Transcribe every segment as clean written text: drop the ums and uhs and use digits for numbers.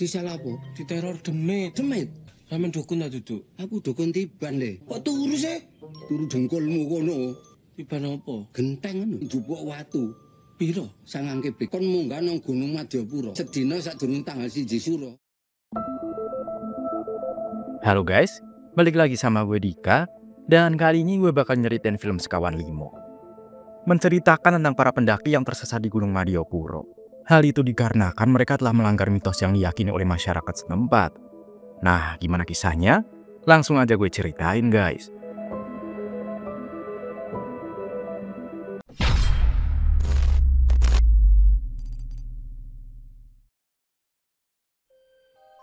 Disalah apa? Diteror demit. Demit. Sampeyan dukun ta duduk? Aku dukun tiban le. Kok turu sih? Turu dengkulmu kono. Tiban apa? Genteng ngono, njupuk watu. Piro? 9 kepik. Kon munggah nang Gunung Madyapura. Sedina sadurunge tanggal 1 Suro. Halo guys, balik lagi sama gue Dika. Dan kali ini gue bakal nyeritain film Sekawan Limo. Menceritakan tentang para pendaki yang tersesat di Gunung Madyapura. Hal itu dikarenakan mereka telah melanggar mitos yang diyakini oleh masyarakat setempat. Nah, gimana kisahnya? Langsung aja gue ceritain guys.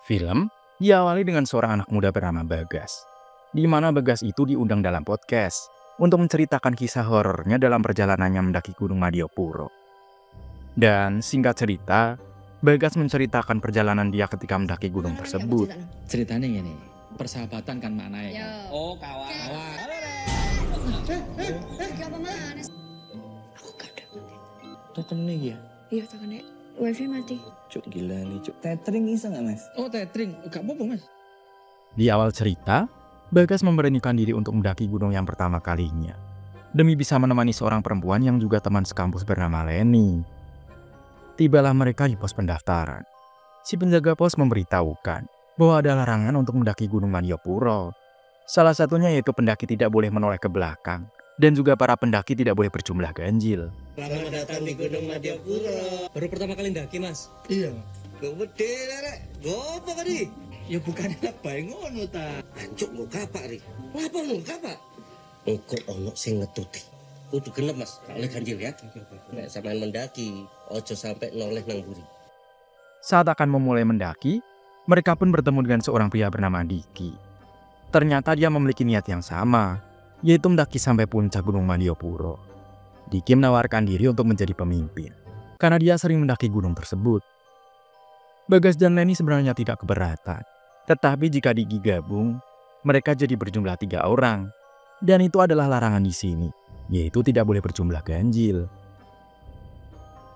Film diawali dengan seorang anak muda bernama Bagas, di mana Bagas itu diundang dalam podcast untuk menceritakan kisah horornya dalam perjalanannya mendaki Gunung Madyapura. Dan singkat cerita, Bagas menceritakan perjalanan dia ketika mendaki gunung tersebut. Ceritanya gini, persahabatan kan maknanya. Yo. Oh, kawan. Aku gak ada. Tekan nih ya. Iya, takane wifi mati. Cuk gila nih, cuk. Tethering bisa nggak mas? Oh tethering, gak apa-apa mas. Di awal cerita, Bagas memberanikan diri untuk mendaki gunung yang pertama kalinya, demi bisa menemani seorang perempuan yang juga teman sekampus bernama Leni. Tibalah mereka di pos pendaftaran. Si penjaga pos memberitahukan bahwa ada larangan untuk mendaki Gunung Madyapura. Salah satunya yaitu pendaki tidak boleh menoleh ke belakang, dan juga para pendaki tidak boleh berjumlah ganjil. Selamat datang di Gunung Madyapura. Baru pertama kali ndaki, Mas? Iya. Gede rek. Gopo kadi? Ya bukannya bae ngono ta. Ancuk nggo kapak ri. Apa nggo kapak? Engko ono sing ngetuti. Kudu genep Mas, tak oleh ganjil ya. Nek sampean mendaki, ojo sampai noleh nang buri. Saat akan memulai mendaki, mereka pun bertemu dengan seorang pria bernama Diki. Ternyata dia memiliki niat yang sama, yaitu mendaki sampai puncak Gunung Madyapura. Diki menawarkan diri untuk menjadi pemimpin, karena dia sering mendaki gunung tersebut. Bagas dan Leni sebenarnya tidak keberatan, tetapi jika Diki gabung, mereka jadi berjumlah 3 orang. Dan itu adalah larangan di sini, yaitu tidak boleh berjumlah ganjil.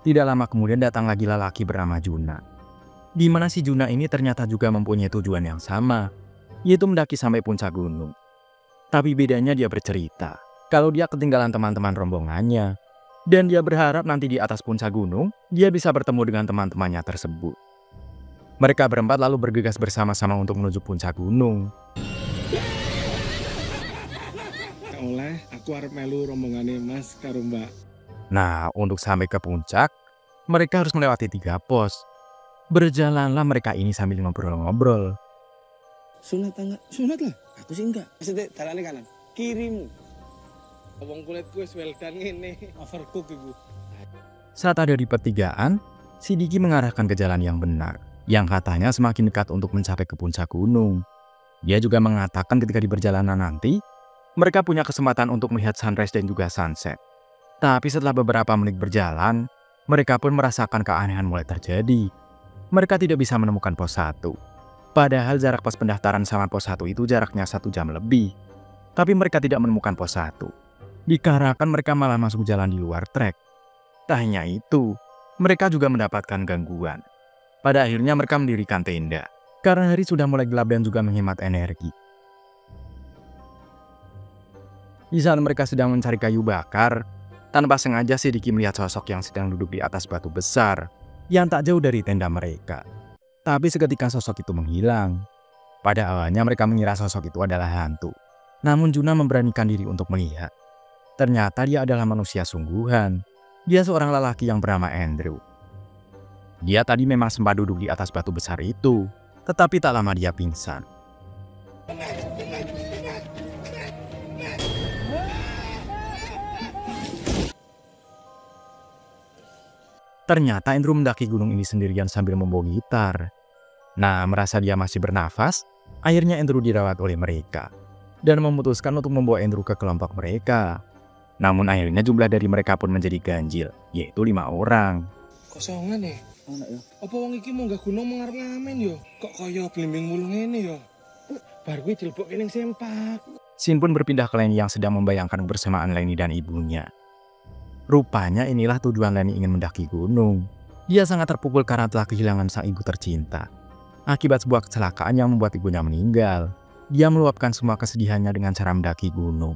Tidak lama kemudian datang lagi lelaki bernama Juna, di mana si Juna ini ternyata juga mempunyai tujuan yang sama, yaitu mendaki sampai puncak gunung. Tapi bedanya dia bercerita kalau dia ketinggalan teman-teman rombongannya, dan dia berharap nanti di atas puncak gunung, dia bisa bertemu dengan teman-temannya tersebut. Mereka berempat lalu bergegas bersama-sama untuk menuju puncak gunung. Oleh, aku arep melu rombongane Mas karo Mbak. Nah, untuk sampai ke puncak, mereka harus melewati 3 pos. Berjalanlah mereka ini sambil ngobrol-ngobrol. Sunat enggak? Sunat lah. Aku sih enggak. Maksudnya dalane kanan. Kirimu. Wong kulitku wis well done ngene, overcook iku. Saat ada di pertigaan, si Diki mengarahkan ke jalan yang benar, yang katanya semakin dekat untuk mencapai ke puncak gunung. Dia juga mengatakan ketika di perjalanan nanti, mereka punya kesempatan untuk melihat sunrise dan juga sunset. Tapi setelah beberapa menit berjalan, mereka pun merasakan keanehan mulai terjadi. Mereka tidak bisa menemukan pos 1. Padahal jarak pos pendaftaran sama pos 1 itu jaraknya 1 jam lebih. Tapi mereka tidak menemukan pos 1. Dikarenakan mereka malah masuk jalan di luar trek. Tak hanya itu, mereka juga mendapatkan gangguan. Pada akhirnya mereka mendirikan tenda, karena hari sudah mulai gelap dan juga menghemat energi. Di saat mereka sedang mencari kayu bakar, tanpa sengaja si Diki melihat sosok yang sedang duduk di atas batu besar yang tak jauh dari tenda mereka. Tapi seketika sosok itu menghilang. Pada awalnya mereka mengira sosok itu adalah hantu. Namun Juna memberanikan diri untuk melihat. Ternyata dia adalah manusia sungguhan. Dia seorang lelaki yang bernama Andrew. Dia tadi memang sempat duduk di atas batu besar itu, tetapi tak lama dia pingsan. Ternyata Andrew mendaki gunung ini sendirian sambil membawa gitar. Nah, merasa dia masih bernafas, akhirnya Andrew dirawat oleh mereka dan memutuskan untuk membawa Andrew ke kelompok mereka. Namun akhirnya jumlah dari mereka pun menjadi ganjil, yaitu 5 orang. Kosongan ya? Apa wong iki munggah gunung mengarep ngamen yo? Kok kaya blimbing mulu ngene yo? Bar kuwi dilebokke ning sempak. Sin pun berpindah ke Leni yang sedang membayangkan kebersamaan Leni dan ibunya. Rupanya inilah tujuan Leni ingin mendaki gunung. Dia sangat terpukul karena telah kehilangan sang ibu tercinta. Akibat sebuah kecelakaan yang membuat ibunya meninggal, dia meluapkan semua kesedihannya dengan cara mendaki gunung.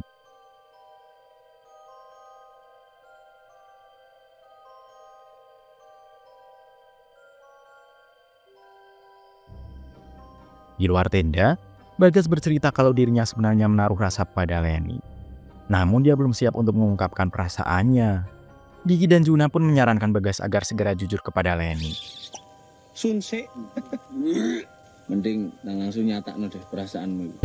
Di luar tenda, Bagas bercerita kalau dirinya sebenarnya menaruh rasa pada Leni. Namun dia belum siap untuk mengungkapkan perasaannya. Diki dan Juna pun menyarankan Bagas agar segera jujur kepada Leni. Sun sik. Mending langsung nyatakno deh perasaanmu.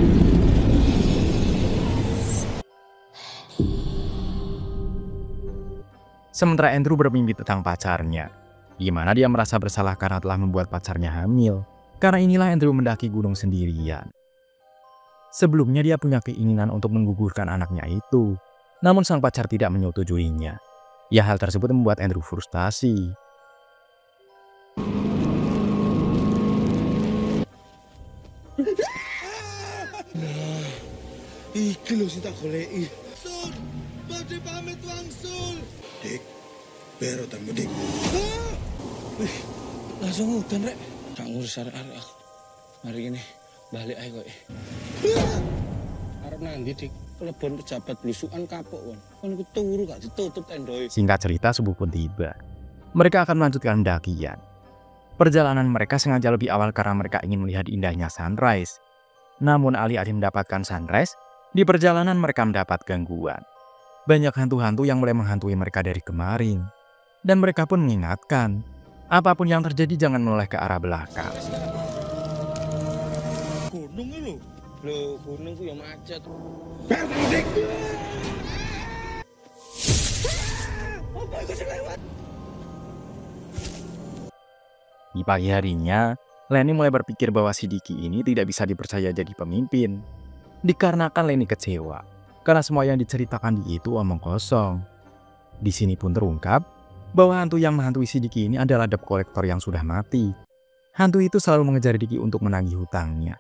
Sementara Andrew bermimpi tentang pacarnya, di mana dia merasa bersalah karena telah membuat pacarnya hamil. Karena inilah Andrew mendaki gunung sendirian. Sebelumnya dia punya keinginan untuk menggugurkan anaknya itu, namun sang pacar tidak menyetujuinya. Ya, hal tersebut membuat Andrew frustasi. Iki lho sing tak goleki. Sul, badhe pamit wangsul. Dik, bero tamu dik. Wih, langsung udan rek. Gak ngurus arek-arek aku. Mari ini balik ae kok. Arep nandi dik, kelebon pejabat blusukan kapok kon. Kon ku turu gak ditutup tendoe. Singkat cerita, subuh pun tiba. Mereka akan melanjutkan pendakian. Perjalanan mereka sengaja lebih awal karena mereka ingin melihat indahnya sunrise. Namun alih-alih mendapatkan sunrise, di perjalanan mereka mendapat gangguan. Banyak hantu-hantu yang mulai menghantui mereka dari kemarin. Dan mereka pun mengingatkan, apapun yang terjadi jangan menoleh ke arah belakang. Gunung lho. Lho, gunung ku ya macet. Apa iku sing lewat? Di pagi harinya, Leni mulai berpikir bahwa si Diki ini tidak bisa dipercaya jadi pemimpin. Dikarenakan Leni kecewa, karena semua yang diceritakan di itu omong kosong. Di sini pun terungkap bahwa hantu yang menghantui si Diki ini adalah debt collector yang sudah mati. Hantu itu selalu mengejar Diki untuk menagih hutangnya.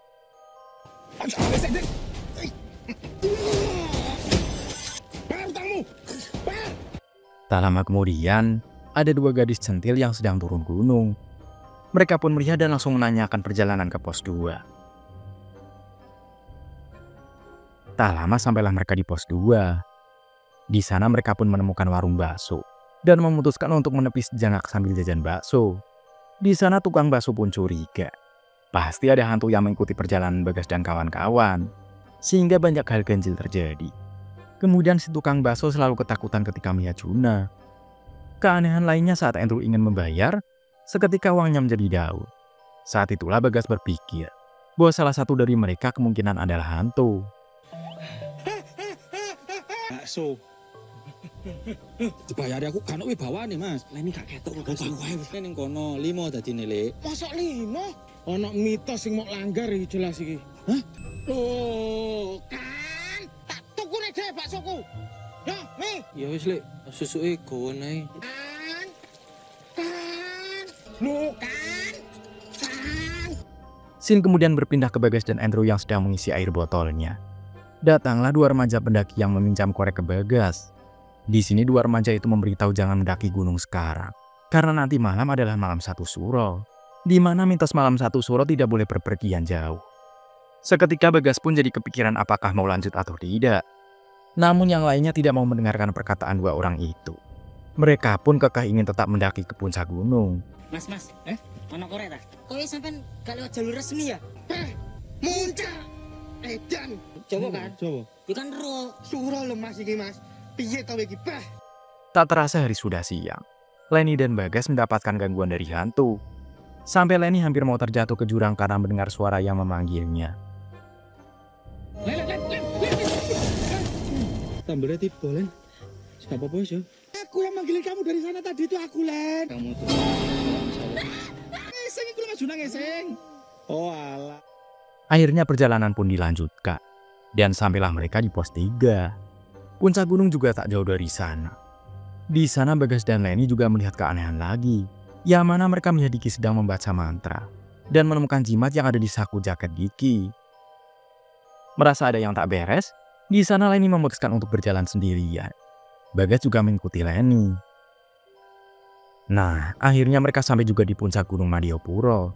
Tak lama kemudian, ada dua gadis centil yang sedang turun gunung. Mereka pun melihat dan langsung menanyakan perjalanan ke pos 2. Tak lama sampailah mereka di pos 2. Di sana mereka pun menemukan warung bakso dan memutuskan untuk menepis sejenak sambil jajan bakso. Di sana tukang bakso pun curiga. Pasti ada hantu yang mengikuti perjalanan Bagas dan kawan-kawan, sehingga banyak hal ganjil terjadi. Kemudian si tukang bakso selalu ketakutan ketika melihat Juna. Keanehan lainnya saat Andrew ingin membayar, seketika uangnya menjadi daun. Saat itulah Bagas berpikir bahwa salah satu dari mereka kemungkinan adalah hantu. Bakso. Dibayari aku kan wibawane, Mas. Leni gak ketok Kok aku ae Leni ning kono 5 dadine, Lek. Mosok 5? Ono mitos sing mau langgar iki jelas iki. Hah? Loh, kan tak tukune dhewe baksoku. Ya, Mi. Ya wis, Lek. Susuke gowo ae. Kan. Loh, kan. Scene kemudian berpindah ke Bagas dan Andrew yang sedang mengisi air botolnya. Datanglah dua remaja pendaki yang meminjam korek ke Bagas. Di sini dua remaja itu memberitahu jangan mendaki gunung sekarang, karena nanti malam adalah malam satu suro, di mana mitos malam satu suro tidak boleh berpergian jauh. Seketika Bagas pun jadi kepikiran apakah mau lanjut atau tidak. Namun yang lainnya tidak mau mendengarkan perkataan dua orang itu. Mereka pun kekeh ingin tetap mendaki ke puncak gunung. Mas, ono korek ta? Kowe sampean gak lewat jalur resmi ya? Muncak. Edan. Coba kan? Coba. Itu kan ro. Suro lho Mas iki, Mas. Piye to iki, Bah? Tak terasa hari sudah siang. Leni dan Bagas mendapatkan gangguan dari hantu. Sampai Leni hampir mau terjatuh ke jurang karena mendengar suara yang memanggilnya. Len. Tambelnya tiba, Len. Siapa bos ya? Aku yang manggilin kamu dari sana tadi itu aku, Len. Kamu tuh. Ngeseng itu Mas Juna ngeseng. Oh alah. Akhirnya perjalanan pun dilanjutkan. Dan sampailah mereka di pos 3. Puncak gunung juga tak jauh dari sana. Di sana Bagas dan Leni juga melihat keanehan lagi. Yang mana mereka melihat Diki sedang membaca mantra. Dan menemukan jimat yang ada di saku jaket Diki. Merasa ada yang tak beres, di sana Leni memutuskan untuk berjalan sendirian. Bagas juga mengikuti Leni. Nah, akhirnya mereka sampai juga di puncak Gunung Madiopuro.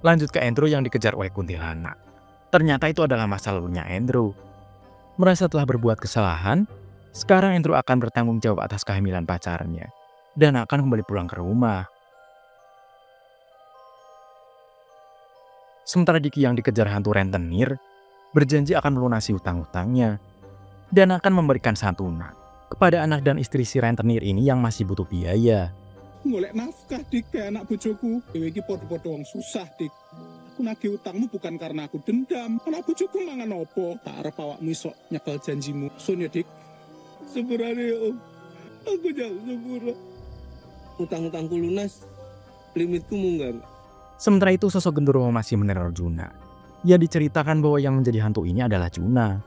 Lanjut ke Andrew yang dikejar oleh kuntilanak. Ternyata itu adalah masa lalunya Andrew. Merasa telah berbuat kesalahan, sekarang Andrew akan bertanggung jawab atas kehamilan pacarnya dan akan kembali pulang ke rumah. Sementara Diki yang dikejar hantu rentenir berjanji akan melunasi hutang-hutangnya dan akan memberikan santunan kepada anak dan istri si rentenir ini yang masih butuh biaya. Golek nafkah, Dik, kayak anak bojoku. Dewe iki podo-podo wong susah, Dik. Aku nagih utangmu bukan karena aku dendam. Anak bojoku mangan opo? Tak arep awakmu iso nyekel janjimu. Sun ya, Dik. Sepurane ya, Om. Aku jangan sepura. Utang-utangku lunas, limitku munggah. Sementara itu sosok genderuwo masih meneror Juna. Ia diceritakan bahwa yang menjadi hantu ini adalah Juna.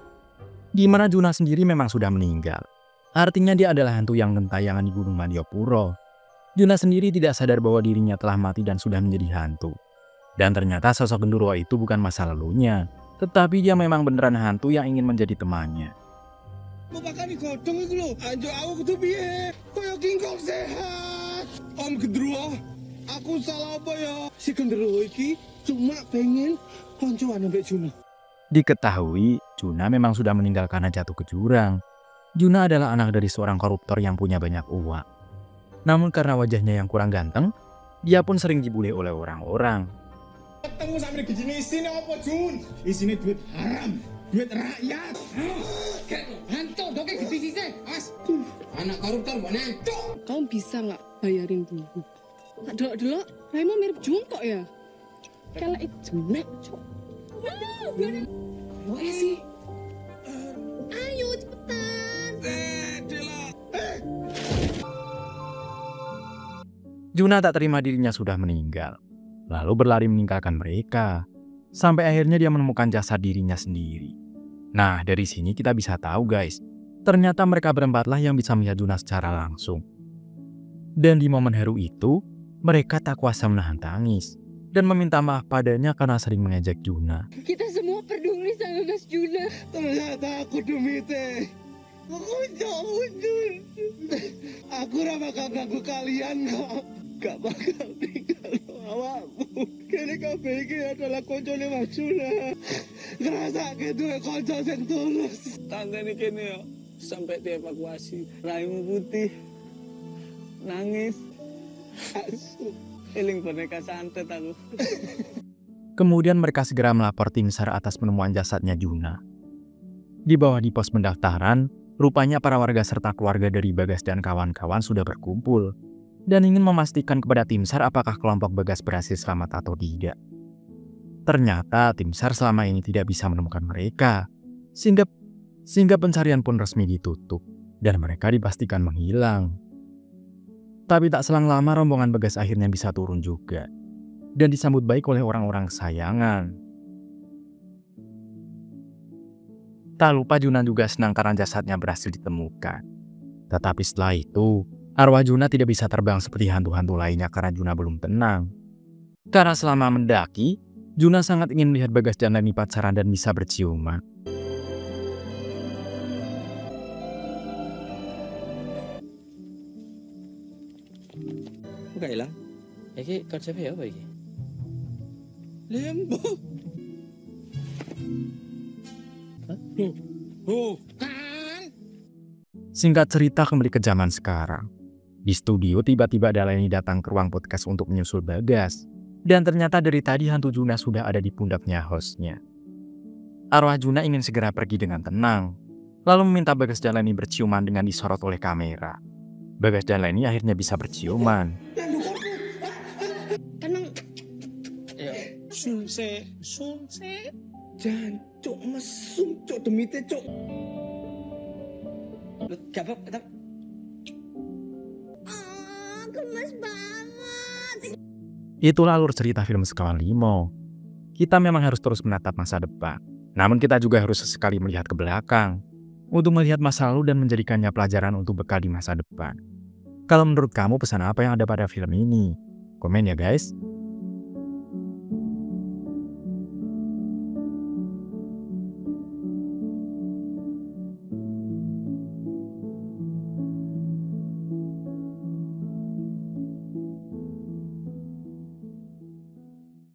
Di mana Juna sendiri memang sudah meninggal. Artinya dia adalah hantu yang gentayangan di Gunung Malioboro. Juna sendiri tidak sadar bahwa dirinya telah mati dan sudah menjadi hantu. Dan ternyata sosok genderuwo itu bukan masa lalunya, tetapi dia memang beneran hantu yang ingin menjadi temannya. Mau makan godhong iku lho. Anjo aku kudu piye? Kaya kingkong sehat. Om Gendruwo, aku salah apa ya? Si Gendruwo iki cuma pengen koncoan ambek Juna. Diketahui, Juna memang sudah meninggal karena jatuh ke jurang. Juna adalah anak dari seorang koruptor yang punya banyak uang. Namun karena wajahnya yang kurang ganteng, dia pun sering dibully oleh orang-orang. Ketemu sampe gini isine apa, Jun? Isine duit haram, duit rakyat. Hantu, doke gede sih, Mas. Anak koruptor mbok nancuk. Kamu bisa nggak bayarin dulu? Tak delok-delok, Raimo mirip jungkok ya? Kelek jelek, Cuk. Boleh sih. Ayo cepetan. Juna tak terima dirinya sudah meninggal, lalu berlari meninggalkan mereka. Sampai akhirnya dia menemukan jasad dirinya sendiri. Nah, dari sini kita bisa tahu guys, ternyata mereka berempatlah yang bisa melihat Juna secara langsung. Dan di momen haru itu, mereka tak kuasa menahan tangis dan meminta maaf padanya karena sering mengejek Juna. Kita semua peduli sama Mas Juna. Ternyata aku demi teh. Aku jauh, Jun. Aku ora bakal ganggu kalian kok. Gak bakal tinggal awakmu. Kene kabeh iki adalah koncone Mas Juna. Ngrasake duwe konco sing tulus. Tangane kene yo sampai dievakuasi. Raimu putih. Nangis. Asu. Eling boneka santet aku. Kemudian mereka segera melapor tim SAR atas penemuan jasadnya Juna. Di bawah di pos pendaftaran, rupanya para warga serta keluarga dari Bagas dan kawan-kawan sudah berkumpul dan ingin memastikan kepada tim SAR apakah kelompok Bagas berhasil selamat atau tidak. Ternyata tim SAR selama ini tidak bisa menemukan mereka, sehingga pencarian pun resmi ditutup dan mereka dipastikan menghilang. Tapi tak selang lama rombongan Bagas akhirnya bisa turun juga dan disambut baik oleh orang-orang kesayangan. Tak lupa Juna juga senang karena jasadnya berhasil ditemukan. Tetapi setelah itu, arwah Juna tidak bisa terbang seperti hantu-hantu lainnya karena Juna belum tenang. Karena selama mendaki, Juna sangat ingin melihat Bagas dan Leni pacaran dan bisa berciuman. Kok gak hilang? Iki konsepnya apa iki? Lembo. Bukan. Singkat cerita kembali ke zaman sekarang. Di studio tiba-tiba ada Leni datang ke ruang podcast untuk menyusul Bagas. Dan ternyata dari tadi hantu Juna sudah ada di pundaknya hostnya. Arwah Juna ingin segera pergi dengan tenang, lalu meminta Bagas dan Leni berciuman dengan disorot oleh kamera. Bagas dan Leni akhirnya bisa berciuman. Tenang. Sunse. Jancuk mesum cuk demi teh cuk. Gak apa-apa. Gemes banget. Itulah alur cerita film Sekawan Limo. Kita memang harus terus menatap masa depan. Namun kita juga harus sesekali melihat ke belakang untuk melihat masa lalu dan menjadikannya pelajaran untuk bekal di masa depan. Kalau menurut kamu pesan apa yang ada pada film ini? Komen ya guys.